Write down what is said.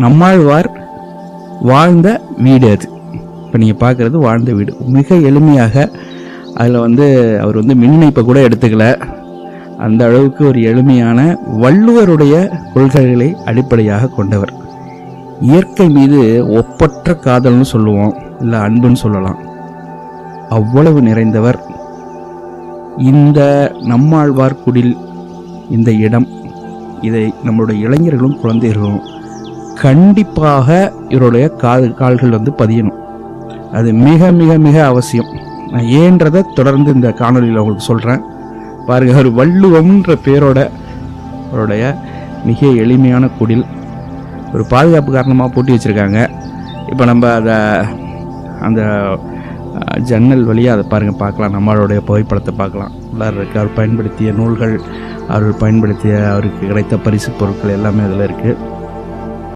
நம்மாழ்வார் வாழ்ந்த வீடு அது. இப்போ நீங்கள் பார்க்குறது வாழ்ந்த வீடு. மிக எளிமையாக அதில் அவர் மின் இணைப்பை கூட எடுத்துக்கல. அந்த அளவுக்கு ஒரு எளிமையான வள்ளுவருடைய கொள்கைகளை அடிப்படையாக கொண்டவர். இயற்கை மீது ஒப்பற்ற காதல்னு சொல்லுவோம், இல்லை அன்புன்னு சொல்லலாம். அவ்வளவு நிறைந்தவர். இந்த நம்மாழ்வார் குடில், இந்த இடம், இதை நம்மளுடைய இளைஞர்களும் குழந்தைகளும் கண்டிப்பாக இவருடைய கால்கள் பதியணும். அது மிக மிக மிக அவசியம். நான் ஏன்றதை தொடர்ந்து இந்த காணொலியில் உங்களுக்கு சொல்கிறேன். பாருங்கள், ஒரு வள்ளுவம்ன்ற பேரோட அவருடைய மிக எளிமையான குடில் ஒரு பாதுகாப்பு காரணமாக பூட்டி வச்சுருக்காங்க. இப்போ நம்ம அந்த ஜன்னல் வழியாக அதை பாருங்கள், பார்க்கலாம். நம்மளுடைய புகைப்படத்தை பார்க்கலாம். உள்ளார இருக்குது. அவர் பயன்படுத்திய நூல்கள், அவர் பயன்படுத்திய அவருக்கு கிடைத்த பரிசு பொருட்கள் எல்லாமே அதில் இருக்குது.